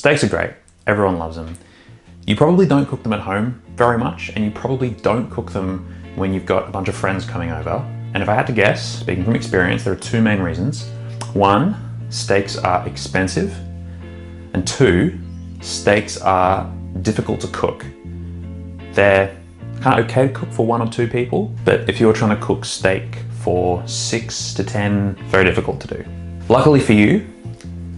Steaks are great. Everyone loves them. You probably don't cook them at home very much, and you probably don't cook them when you've got a bunch of friends coming over. And if I had to guess, speaking from experience, there are two main reasons. One, steaks are expensive. And two, steaks are difficult to cook. They're kind of okay to cook for 1 or 2 people, but if you're trying to cook steak for 6 to 10, very difficult to do. Luckily for you,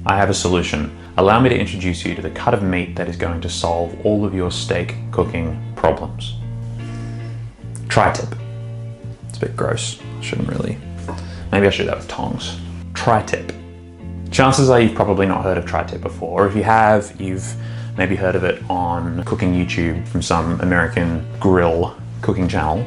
I have a solution. Allow me to introduce you to the cut of meat that is going to solve all of your steak cooking problems. Tri-tip. It's a bit gross. I shouldn't really. Maybe I should do that with tongs. Tri-tip. Chances are you've probably not heard of tri-tip before, or if you have, you've maybe heard of it on cooking YouTube from some American grill cooking channel,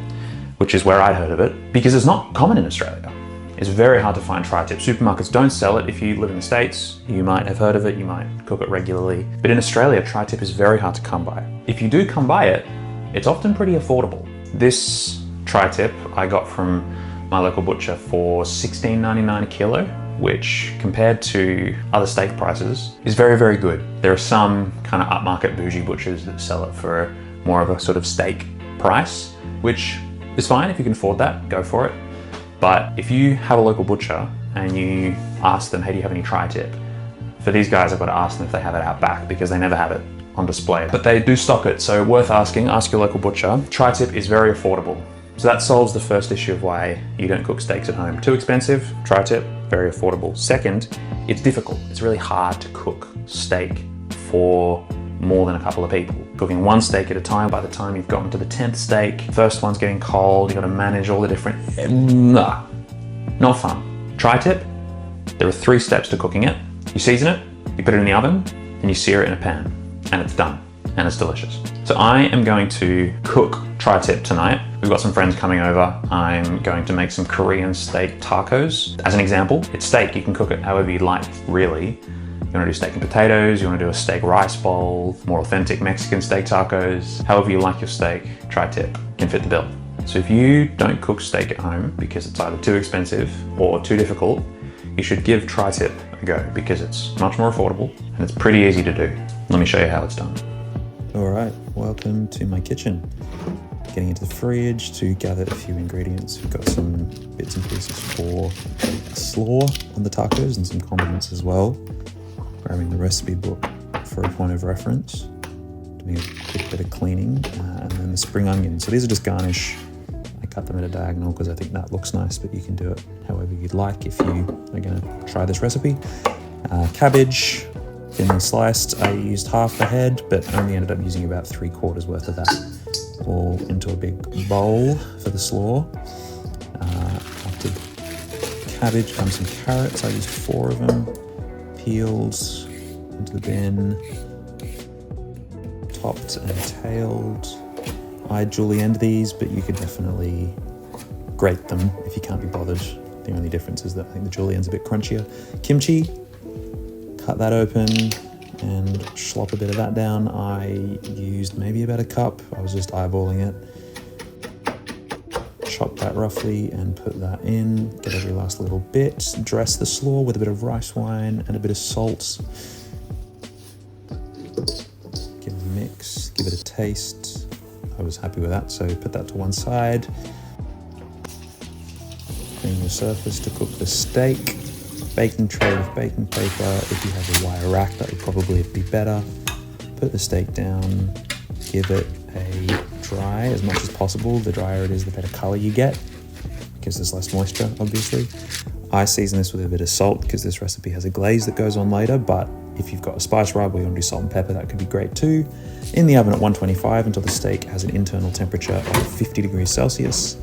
which is where I'd heard of it, because it's not common in Australia. It's very hard to find tri-tip. Supermarkets don't sell it. If you live in the States, you might have heard of it, you might cook it regularly. But in Australia, tri-tip is very hard to come by. If you do come by it, it's often pretty affordable. This tri-tip I got from my local butcher for $16.99 a kilo, which compared to other steak prices is very, very good. There are some kind of upmarket bougie butchers that sell it for more of a sort of steak price, which is fine. If you can afford that, go for it. But if you have a local butcher and you ask them, hey, do you have any tri-tip? For these guys, I've got to ask them if they have it out back because they never have it on display. But they do stock it, so worth asking. Ask your local butcher. Tri-tip is very affordable. So that solves the first issue of why you don't cook steaks at home. Too expensive, tri-tip, very affordable. Second, it's difficult. It's really hard to cook steak for more than a couple of people. Cooking one steak at a time, by the time you've gotten to the 10th steak, first one's getting cold, you've got to manage all the different, not fun. Tri-tip, there are 3 steps to cooking it. You season it, you put it in the oven, and you sear it in a pan, and it's done, and it's delicious. So I am going to cook tri-tip tonight. We've got some friends coming over. I'm going to make some Korean steak tacos. As an example, it's steak, you can cook it however you like, really. You want to do steak and potatoes, you want to do a steak rice bowl, more authentic Mexican steak tacos, however you like your steak, tri-tip can fit the bill. So if you don't cook steak at home because it's either too expensive or too difficult, you should give tri-tip a go because it's much more affordable and it's pretty easy to do. Let me show you how it's done. All right, welcome to my kitchen. Getting into the fridge to gather a few ingredients. We've got some bits and pieces for a slaw on the tacos and some condiments as well. Grabbing the recipe book for a point of reference, doing a quick bit of cleaning, and then the spring onion. So these are just garnish. I cut them at a diagonal because I think that looks nice, but you can do it however you'd like if you are going to try this recipe. Cabbage, thinly sliced. I used half the head, but only ended up using about 3/4 worth of that. All into a big bowl for the slaw. After cabbage comes some carrots. I used 4 of them. Peeled into the bin, topped and tailed. I julienned these, but you could definitely grate them if you can't be bothered. The only difference is that I think the julienne's a bit crunchier. Kimchi, cut that open and slop a bit of that down. I used maybe about a cup. I was just eyeballing it. Chop that roughly and put that in, get every last little bit, dress the slaw with a bit of rice wine and a bit of salt. Give it a mix, give it a taste. I was happy with that, so put that to one side. Clean your surface to cook the steak. Baking tray with baking paper. If you have a wire rack, that would probably be better. Put the steak down, give it a dry as much as possible. The drier it is, the better color you get because there's less moisture, obviously. I season this with a bit of salt because this recipe has a glaze that goes on later, but if you've got a spice rub or you want to do salt and pepper, that could be great too. In the oven at 125 until the steak has an internal temperature of 50 degrees Celsius.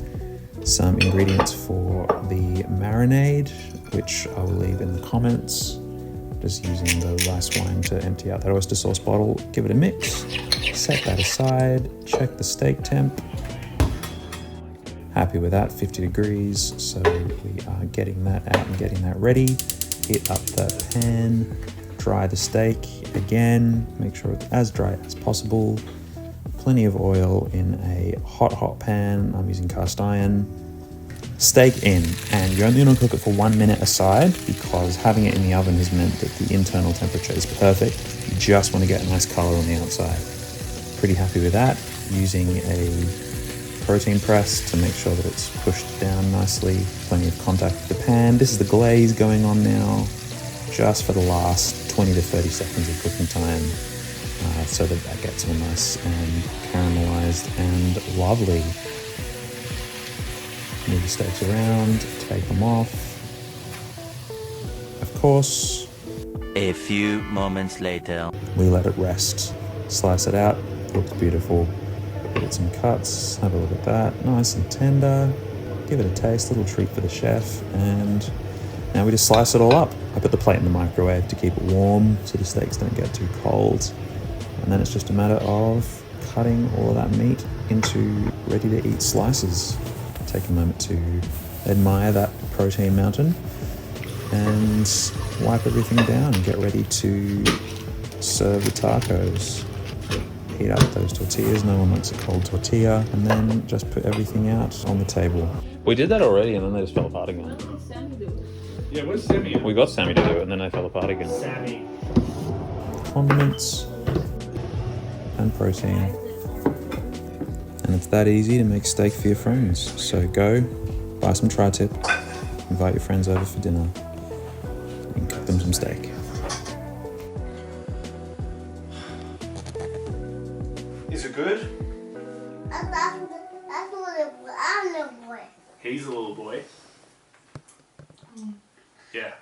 Some ingredients for the marinade, which I will leave in the comments. Just using the rice wine to empty out that oyster sauce bottle. Give it a mix, set that aside, check the steak temp. Happy with that, 50 degrees. So we are getting that out and getting that ready. Heat up the pan, dry the steak again, make sure it's as dry as possible. Plenty of oil in a hot pan. I'm using cast iron. Steak in, and you're only going to cook it for 1 minute aside because having it in the oven has meant that the internal temperature is perfect. You just want to get a nice color on the outside. Pretty happy with that. Using a protein press to make sure that it's pushed down nicely. Plenty of contact with the pan. This is the glaze going on now, just for the last 20 to 30 seconds of cooking time, so that gets all nice and caramelized and lovely. Move the steaks around, take them off. Of course, a few moments later, we let it rest. Slice it out, looks beautiful. Give it some cuts, have a look at that. Nice and tender. Give it a taste, little treat for the chef. And now we just slice it all up. I put the plate in the microwave to keep it warm so the steaks don't get too cold. And then it's just a matter of cutting all of that meat into ready to eat slices. Take a moment to admire that protein mountain and wipe everything down and get ready to serve the tacos. Heat up those tortillas, no one likes a cold tortilla, and then just put everything out on the table. We did that already and then they just fell apart again. Yeah, what's Sammy? We got Sammy to do it and then they fell apart again. Sammy. Condiments and protein. And it's that easy to make steak for your friends. So go, buy some tri-tip, invite your friends over for dinner, and cook them some steak. Is it good? That's a little boy. He's a little boy. Yeah.